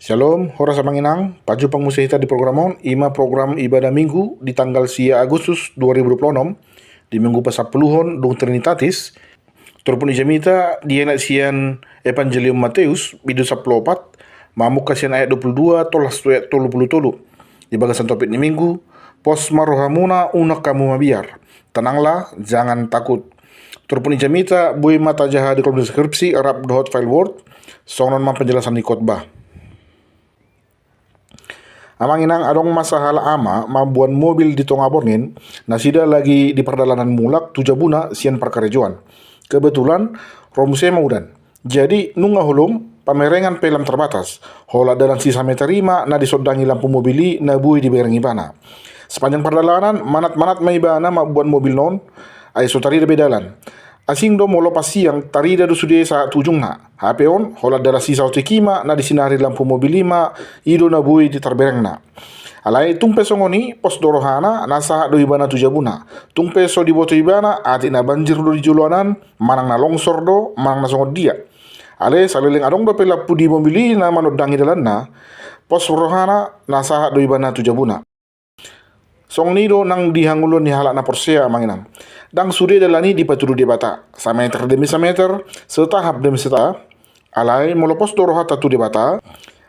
Shalom, hora sa Manginang, paju pangmusihita di programon, ima program ibadah minggu di tanggal 6 Agustus 2026, di minggu pasapuluhon dong Trinitatis, turpun ijamita di enak sian Evangelium Matius, bidu 14, mamuk kasian ayat 22, tolas ayat 30, di bagasan topik ni minggu, pos marohamuna unak kamu mabiar, tenanglah, jangan takut. Turpun ijamita, bui mata jaha di kolom deskripsi, Arab dot file word, songnon ma penjelasan di khotbah. Amang inang adong masalah ama mabuan mobil di Tongaborngin, nasida lagi di perdalanan mulak tujabuna sian perkarejuan. Kebetulan romuse maudan. Jadi nunga hulum pamerengan pelam terbatas. Hola dalam sisa meterima na disodangi lampu mobili na bui di berengi bana. Sepanjang perjalanan manat-manat maibana mabuan mobil non ay sotari de bedalan. Asing do molo pasiang tarida do sude sa tujungna. HP on hola dara sisa otekima na disinari lampu mobil lima ido na bui di tarberengna. Alai tumpe songoni pos dorohana nasa do ibana tujabuna. Tumpe so di boto ibana ati na banjir do di juluanan manang na longsor do manang na songot dia. Ale salileng adong do pela pudi mobili na manodangi dalanna pos rohana nasa do ibana tujabuna. Song nido nang dihangulun ni halak na porsea manginang. Dang sude dalani di paturu di bata. Sameter demi sameter, setahap demi setahap. Alai molopos do roha tatu di bata.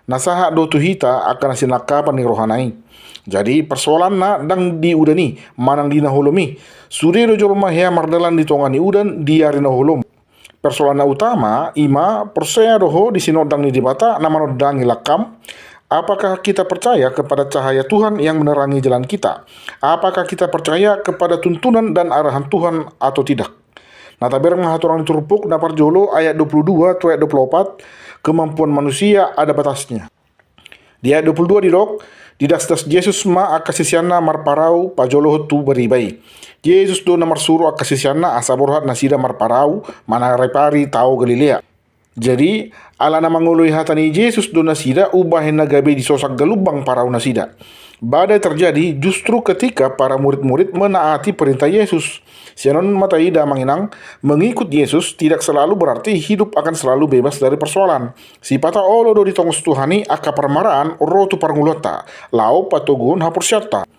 Nasaha do tuhita akan sinakapan ni rohanai. Jadi persoalan na dang di udani, manang di naholomi. Sude do jorma hea mardalan di tongani udan di ari naholom. Persoalan na utama, ima porsea doho di sinodang ni di bata na manodangi lakam. Apakah kita percaya kepada cahaya Tuhan yang menerangi jalan kita? Apakah kita percaya kepada tuntunan dan arahan Tuhan atau tidak? Nata bereng haturan turpuk na parjolo ayat 22 tu ayat 24, kemampuan manusia ada batasnya. Di ayat 22 didok, didas-das Yesus ma akasisiana marparau pajolo tu beribai. Yesus do namar suru akasisiana asaborhat nasida marparau mana repari tau Galilea. Jadi, ala na mangului hatani Yesus do nasida ubahin na gabi di sosak galubang parau nasida. Badai terjadi justru ketika para murid-murid menaati perintah Yesus. Sianon matai da manginang, mengikut Yesus tidak selalu berarti hidup akan selalu bebas dari persoalan. Si pata olo do ditongos Tuhani aka permaraan rotu parngulota, lau patogun hapursyata.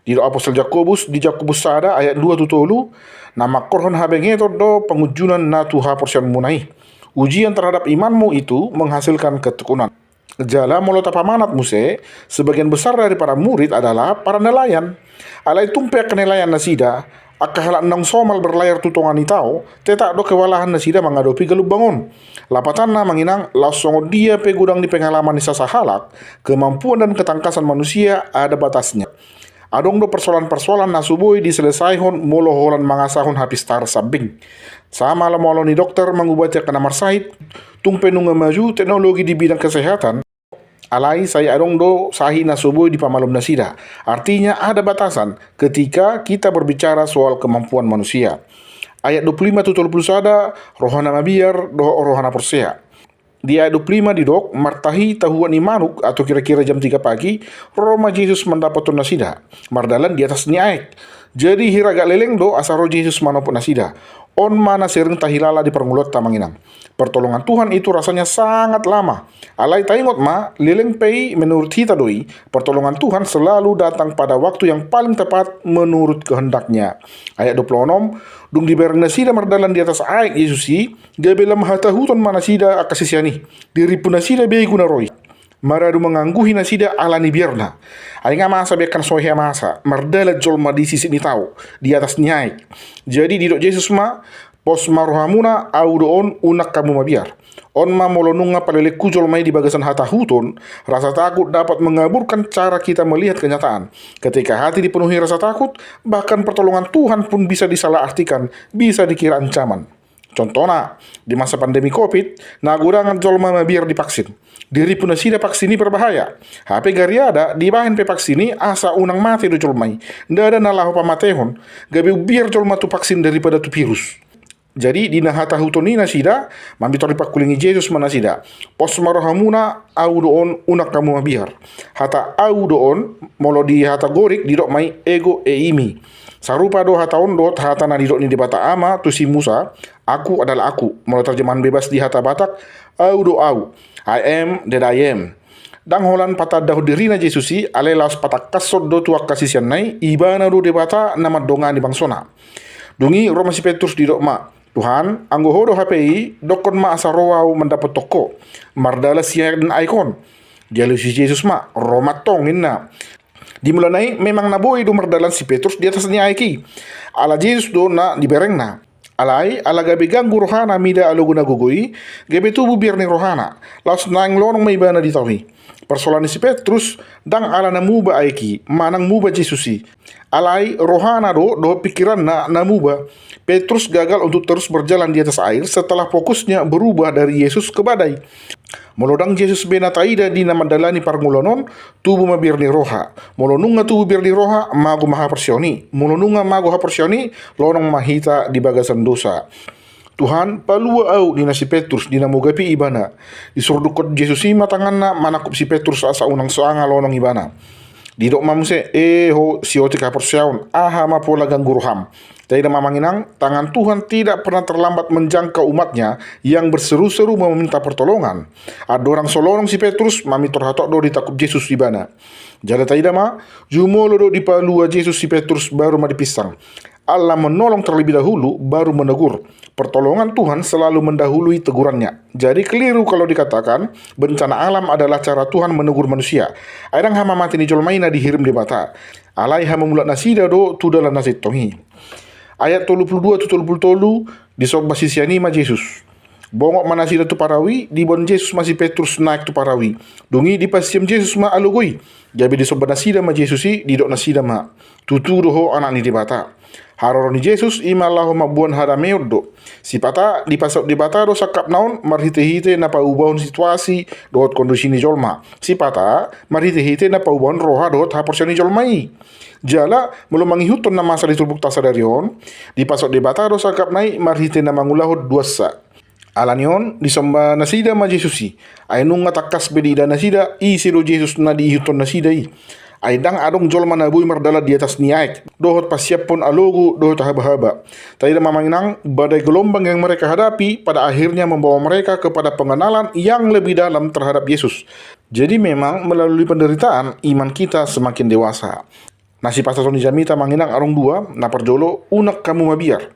Di do apostol Jakobus di Jakobus sada ayat 2 tutolu, nama korhon habengeto do pengujunan na tuha porsyan munai. Ujian terhadap imanmu itu menghasilkan ketekunan. Jala molota pamanat muse, sebagian besar dari para murid adalah para nelayan. Alai tumpe nelayan nasida, akahala nang somal berlayar tutongan itau, tetak do kewalahan nasida mengadopi galup bangun. Lapatan na manginang langsung dia pegudang di pengalaman nisa sahalak, kemampuan dan ketangkasan manusia ada batasnya. Adong do persoalan-persoalan nasubui diselesaihon moloholan mangasahon habis tar sabing. Sama lamolo ni dokter mengubah ke namar sahid, tumpe nunga maju teknologi di bidang kesehatan. Alai saya adong do sahi nasubui di pamalum nasida. Artinya ada batasan ketika kita berbicara soal kemampuan manusia. Ayat 25 tutul sada, rohana mabiar, doh rohana porsea. Di ayat 25 didok, martahi tahuan imanuk atau kira-kira jam 3 pagi, Roma Yesus mendapat nasida. Mardalan di atas ni aik. Jadi hiraga leleng do asaro Yesus manapun nasida. On mana sering tahilala di perngulot tamanginang. Pertolongan Tuhan itu rasanya sangat lama. Alai taingot ma, leleng pei menurut kita doi, pertolongan Tuhan selalu datang pada waktu yang paling tepat menurut kehendaknya. Ayat 26, dung di bereng nasida mardalan di atas aik Yesusi, gabela mahatahuton manasida akasisiani, diri pun nasida bei guna roy. Maradu mengangguhi nasida alani biarna. Ay nga masa bekan sohya masa, mardalat jolma di sisi ni tau, di atas nyai. Jadi di dok Yesus ma, pos marohamuna audoon unak kamu mabiar. On ma molonunga palele kujol mai di bagasan hata hutun, rasa takut dapat mengaburkan cara kita melihat kenyataan. Ketika hati dipenuhi rasa takut, bahkan pertolongan Tuhan pun bisa disalahartikan, bisa dikira ancaman. Contohnya, di masa pandemi COVID, nagurangan jolma mabiar divaksin. Diri pun sida vaksini berbahaya. HP gariada di bahan pe vaksini asa unang mati do jolmai. Nda ada nalahu pamatehon. Gabi biar jolma tu vaksin daripada tu virus. Jadi di nahata hutoni nasida, mambitori pakulingi Yesus manasida. Pos marohamuna audoon unak kamu mabiar. Hata audoon molo di hata gorik didok mai ego imi. Sarupa do hataon dot hata na didok ni debata ama tu si Musa, aku adalah aku. Molo terjemahan bebas di hata Batak, au do au. I am that I am. Dang holan pata dahu dirina Jesusi ale laos pata kasod do tuak kasisian nai ibana do debata nama donga di bangsona. Dungi Roma si Petrus di ma. Tuhan, anggo hodo HPI dokon ma asarowau mendapat toko. Mardala sian ikon. Jalu si Yesus ma Roma tongin na. Dimulanai memang naboi do merdalan si Petrus di atasnya aiki. Ala Yesus do na dibereng na. Alai ala gabe ganggu rohana mida alo guna gugui, gabe tubuh biar ni rohana. Laos nang lonong may bana ditawi. Persoalan si Petrus dang ala namuba aiki, manang muba Jesusi. Alai rohana do pikiran na namuba. Petrus gagal untuk terus berjalan di atas air setelah fokusnya berubah dari Yesus ke badai. Molodang Yesus benataida di nama dalani parngulanon tubuh mabirni roha. Molonunga tubuh birni roha mago maha persioni. Molonunga mago ha persioni lonong mahita di bagasan dosa. Tuhan palua au dina si Petrus dina mogapi ibana. Disurdukot Yesus matangan na manakup si Petrus asa unang soanga lonong ibana. Didok mamuse ho sioti ka persiaun aha mapola gangguruham. Tidak mamanginang, tangan Tuhan tidak pernah terlambat menjangkau umatnya yang berseru-seru meminta pertolongan. Ada orang solonong si Petrus, mami terhatok do ditakup Yesus di bana. Jala tidak ma, jumolo do dipalua Yesus si Petrus baru ma dipisang. Allah menolong terlebih dahulu, baru menegur. Pertolongan Tuhan selalu mendahului tegurannya. Jadi keliru kalau dikatakan, bencana alam adalah cara Tuhan menegur manusia. Airang hama mati ni jolmaina dihirim di bata. Alai hama mulat nasida do, tudalah nasit tongi. Ayat 32 tu 33 disob basisiani ma Yesus. Bongok manasida tu parawi, di bon Yesus masih Petrus naik tu parawi. Dungi di pasiem Yesus ma alugoi. Jabi disob nasida ma Yesusi, di dok nasida ma. Tutu doho anak ni di bata. Haroroni Yesus ima lahu ma buan harameod do. Si pata di pasok di bata do sakap naon marhite-hite na paubahon situasi dohot kondisi ni jolma. Si pata marhite-hite na paubahon roha dohot haporsioni jolmai. Jala belum mangihutun na masa ditubuk tasa darion di pasok di bata do sakap nai marhite na mangulahot duasa. Alanion disomba nasida ma Jesusi. Ainung ngatakas bedida nasida isi do Jesus na diihutun nasida i. Aidang adong jolma na bui merdala di atas niaik. Dohot pasiap pun alogu dohot haba-haba. Tidak mamanginang badai gelombang yang mereka hadapi pada akhirnya membawa mereka kepada pengenalan yang lebih dalam terhadap Yesus. Jadi memang melalui penderitaan iman kita semakin dewasa. Nasi pasasoni jamita manginang arong dua, na perjolo unak kamu mabiar.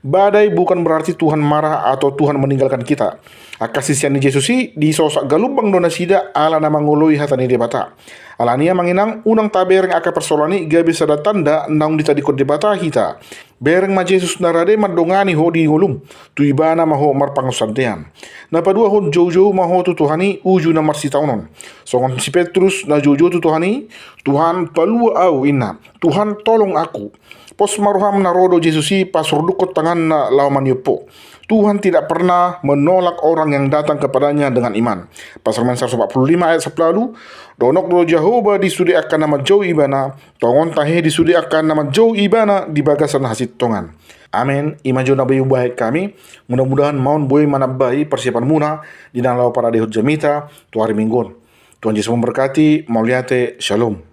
Badai bukan berarti Tuhan marah atau Tuhan meninggalkan kita. Akasisian ni Jesusi di sosak galubang dona sida ala na mangoloi hatani debata. Alania manginang unang tabereng aka persolani gabi sada tanda naung ditadikot debata hita. Bereng ma Jesus narade madongani ho di ngulum. Tuibana maho marpangusantean. Napadua ho jojo maho tu Tuhani uju na marsitaunon. Songon si Petrus na jojo tu Tuhani. Tuhan palua au inna. Tuhan tolong aku. Pos maruham narodo Jesusi pasurdukot tangan na lauman yupo. Tuhan tidak pernah menolak orang yang datang kepadanya dengan iman. Pasal 145 ayat 10. Donok do Jehovah disudi akan nama jauh ibana. Tongon tahe disudi akan nama jauh ibana di bagasan hasit tongan. Amin. Imajo na bayu baik kami. Mudah-mudahan maun boy manabai persiapan muna di dalam para dehut jamita tu hari minggon. Tuhan Yesus memberkati. Mauliate. Shalom.